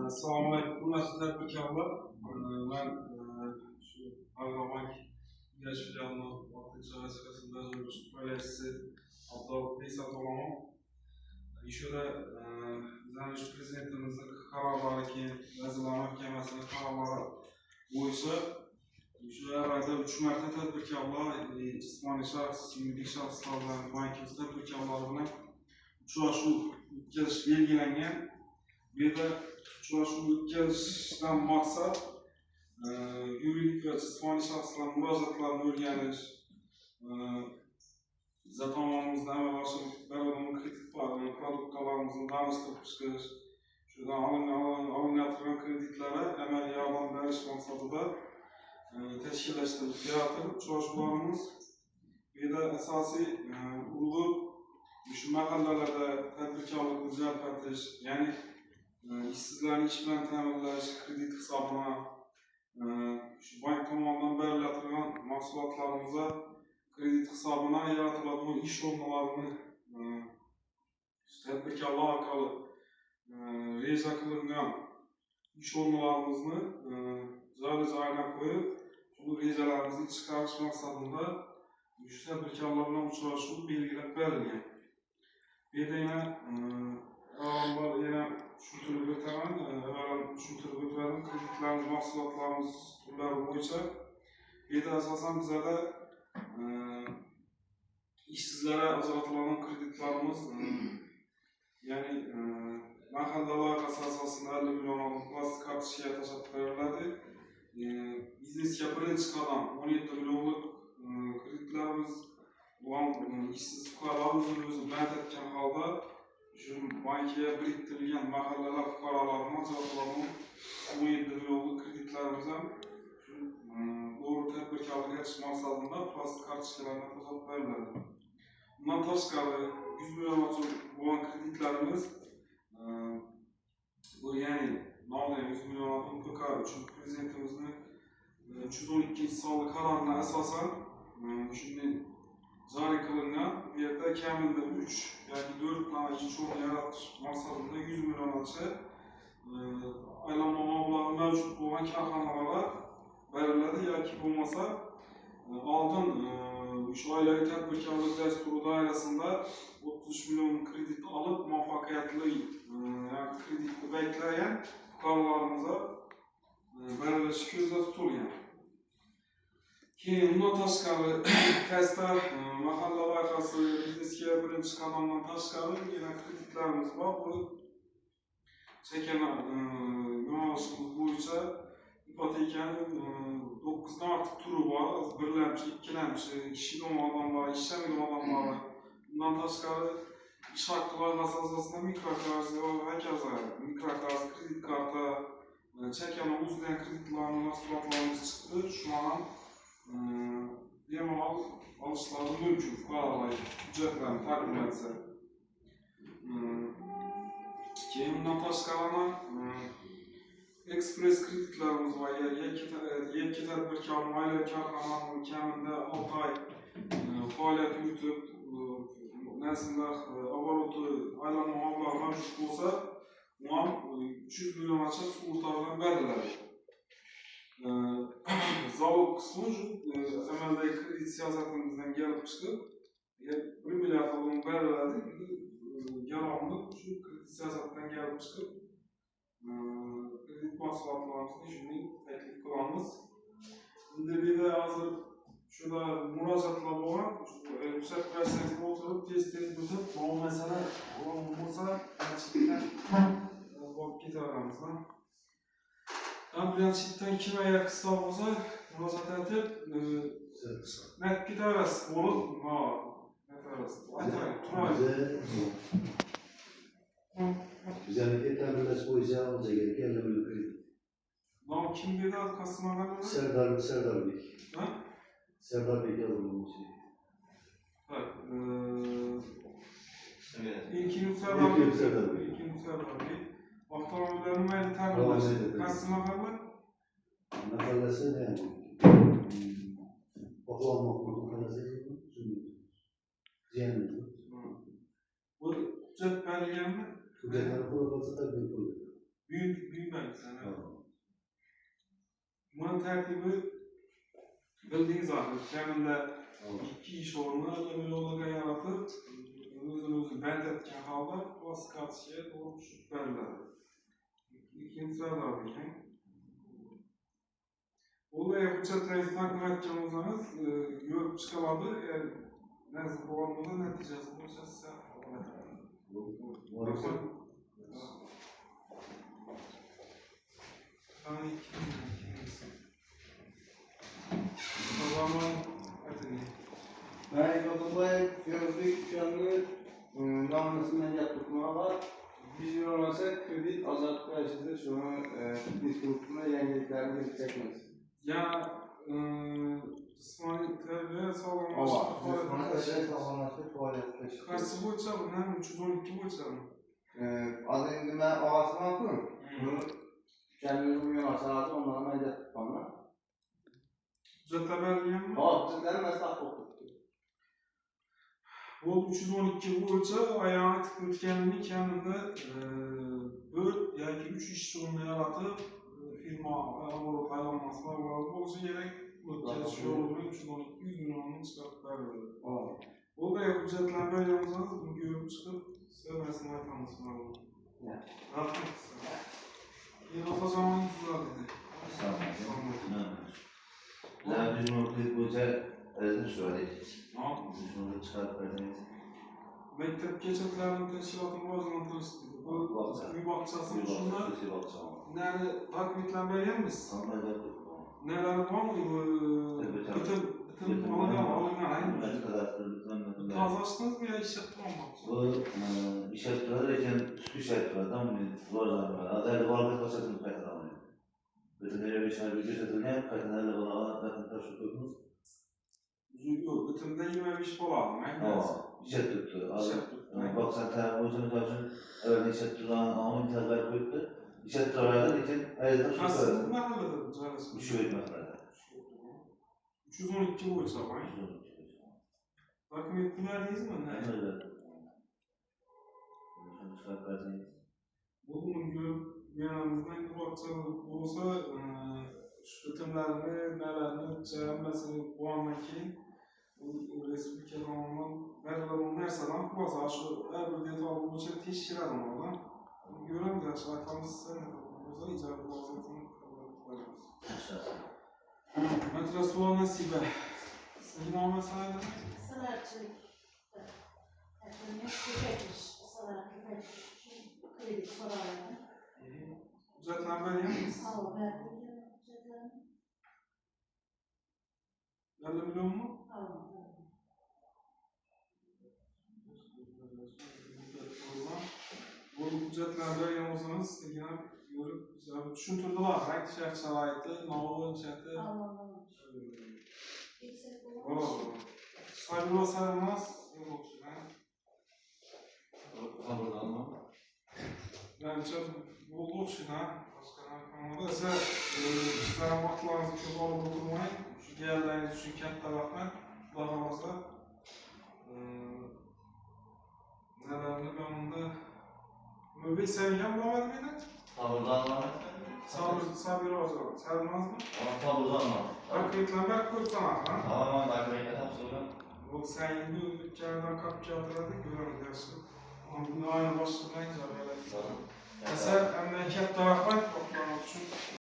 Assalomu alaykum, hurmatli tadbirkorlar. Men shu Agrobank Yash filialining vaqtincha vazifasini bajaruvchi faoliyatchisi Abdulloh Beysato'g'liman. Ishda bizning prezidentimizning qarorlari keyin Vazirlar Mahkamasining qarorlari bo'yicha o'sha orada 3 marta tadbirkorlar, jismoniy shaxs, yuridik shaxslar bilan bankimiz tadbirkorlari bilan uchrashuv o'tkazish belgilangan. Bu yerda uchrashuv o'tkazishdan maqsad yuridik va jismoniy shaxslar murojaatlarini o'rganish, bizning tomonimizdan amalga oshirib berilgan kredit produktlarimizni tanishtirib chiqish, shundan olinayotgan kreditlarga amaliy yordam berish maqsadida tashkillashtirilgan uchrashuvlarimiz. Bu yerda asosiy urg'u shu mahallalarda tadbirkorlikni jalb etish, ya'ni ishsizlarni ish bilan ta'minlash, kredit hisobini shu bank tomonidan beriladigan mahsulotlarimizga kredit hisobini yaratiladigan ish o'rinlarini tadbirkorlar orqali reja qilingan ish o'rinlarimizni joy-joyiga qo'yib, shu rejalarimizni chiqarish maqsadida shu tadbirkorlar bilan uchrashuv belgilab berilgan. Bu yerda yana tushuntirib o'taman, kreditlarimiz, mahsulotlarimiz turlari bo'yicha. Bu yerda asosan bizlarda ishsizlarga ajratiladigan kreditlarimiz, ya'ni mahallalar asosida 50 million plastik kartochkaga tashlab beriladi. Biznesga birinchi qadam 17 millionlik kreditlarimiz olan işsiz fuqarolar o'zini-o'zi band etgan holda shu bankga biriktirilgan mahallalar fuqarolariga ajratiladigan 17 millionlik kreditlarimiz ham shu to'g'ri tadbirkorlikka etish maqsadida plastik kartochkalarga tashlab beriladi. Bundan tashqari 100 million bo'lgan kreditlarimiz bu ya'ni nomin 100 million MPK uchun prezidentimizning 312-sonli qaroriga asosan shunday joriy qilingan. Bu yerda kamida 3 yoki 4 tane ish o'rni yaratish maqsadida 100 milliongacha aylanma mablag'i mavjud bo'lgan korxonalarga beriladi yoki bo'lmasa oldin shu oilaviy tadbirkorlik dasturi doirasida 30 million kredit olib muvaffaqiyatli kreditni banklagan fuqarolarimizga berilishi ko'zda tutilgan. Keyin bundan tashqari qaysi mahalla loyihasi biznesga birinchi qadamdan tashqari yana kreditlarimiz bor. Bu chekana yo'nalishimiz bo'yicha ipotekaning 9 dan ortiq turi bor. Birlamchi, ikkilamchi, kishi odamlar, ishlamaydigan odamlar. Bundan tashqari ish haqi loyihasi asosida mikroqarz va hokazo, mikroqarz, kredit karta, chekana o'zidan kreditlarni mahsulotlarimiz chiqdi. Shuni bemalol olishlari mumkin fuqarolar hujjatlarni taqdim etsa. Keyin bundan tashqari ekspres kreditlarimiz va yakka tadbirkorning oilaviy korxonaning kamida 6 oy faoliyat yuritib, narsada oboroti aylanma mablag' mavjud bo'lsa, u ham 300 milliongacha sug'urta bilan beriladi. Zavod qismi amaldagi kredit siyosatimizdan kelib chiqib, 1 milliard so'm beriladi. Yaronlik shu kredit siyosatidan kelib chiqib, kredit mahsulotlarimizni shunday taklif qilamiz. Endi bu yerda hozir shunda murojaatlar bo'lgan, ruxsat bersangiz o'tirib tez-tez bizib, bu masala bo'lsa, chetdan olib ketaveramiz. Ham bilan chetdan kim agar qissa bo'lsa, murojaat etib, net ketaverasiz. Bo'lib, Bizlarga ta'minlash bo'yicha o'ljaga keladi. Nom kim dedi? Qasmalar? Serdarbek. Ha? Serdarbek yozilmoqchi. Ha, İlkin Serdarbek. Avtomobillarni mayli ta'minlash. Qaysi mahalla? Mahallasi ne? Oqlanmoq mahallasi. Bu hujjat berilganmi? Kucakları kurulması da büyük oluyor. Büyük belki sana. Tamam. Bunun tertibi bildiğiniz zaten. Kendinde Tamam. iki iş orunu öyle yaratıp özünü bent etken halde o skatçıya doğru düşüp verirler. İkinci sırada diyeceğim. Olaya hüccetleri takdim edeceğim olsanız görüp çıkamadı. Yani neyse bu olmadı neticesi olursa size Maalesef yani ikimiz. O zaman Ben Yolubay gözlük canlı damlasından yaptırma var. Biz yorulmasak kredi azaltma açısı şu an diskurtuna yeniliklerini gelecekmez. ya İsmail Terbiye Ama sağlamlaştı. sağlamlaştı tuvaletleşti. Kaçsı bu uçağım? Ne? 312 bu uçağım. Az önce ben ağasını atıyorum. Bunu kendimiz uyuyorlarsa lazım onlara medya tutmamlar. Cetabelliyim mi? Bizden mesaj okuttu. Bu 312 bu uçağı ayağına tıklıp kendinde böyle yani 3 işçi onu yaratıp firma arabalı kaylanmasına bağlı olsa gerek bu çalışıyor olduğunu 312 100 milyonunu çıkartıp verdi. Bu da yapacaklar böyle yapsanız bunu görüp çıkıp sevmesine tanısınlar bunu. Rahat mısın? Yine o zaman intizar dedi. Daha bizim okuyup hoca öğretmen söyledik. Ne? Biz onu çıkarıp verdiniz. Mektep geçetlerinin teşkilatını o zaman tanıştık. Bu bir bakacağız. Şunlar Bir bakacağım. nerede takmitlen veriyor musun? Tam da yaptık. Neler var mı bu? Bütün alıngan aynı. Ne kadar lütfen. Tazlaştınız mı ya iş yaptırmamak? Bu iş yaptılarken süt yaptılardan zor zaman. Adaylı varlık basatını kayıtlamıyor. Bütün öyle bir şey bir gözetine kayıtlarla bana zaten taşı koydunuz. Yok, bütünde 25 dolar mı? İşe tuttu. Bak zaten uzun uzun öyle işe tutulan ama intihazlar koydu. İşe tutulanlar için ayrıca su Nasıl? koydu. Ne halde canısı? Bir şey etmezler. 312 bu hesap var. Takım ettilerdeyiz mi? Ne? Öyle. Şunu çıkarıp verdiniz. Bunun yanımızdan bir bakacağız olsa şu bütünlerini, nelerini, çevremesini bu andaki bu Respublika'da olan verilen mesela kurasa şu her bir detay olunca teşkil edin oradan. Görem de şartlarımız size ne kadar icabı vaziyetini kabul ediyoruz. Metre suğa nasibe. Senin o mesele ne? Sanatçılık. Köpekmiş. Sanat köpek. Kredi sorarlar. Ücretler veriyor musun? Sağ ol. Verdim. 50 milyon mu? Tamam. Bu ücretler veriyor musunuz? Yine görüp düşündürdüler. Renk şartı, navlu şartı. Anlamadım. Yüksek olan. Olur. Saygılı sayılmaz. Yok Burada ama. bence bulduğu için ha. Başka ise sizlerin vakitlerinizi çok alıp oturmayın. Şu geldiğiniz için kentte bakmayın. Daha fazla. Nelerini ben onda Mübik seveceğim bulamadım yine. Taburda anlamak. Sabir hocam. Sevmez mi? Ama taburda anlamak. Akıyıkla ben kurtana ha. Tamam, takip etmeden sonra. Bu sen yeni dükkandan kapıcı hatırladı görüyorum dersin. Ama bunu aynı başlıkla ince böyle. Mesela memleket tarafı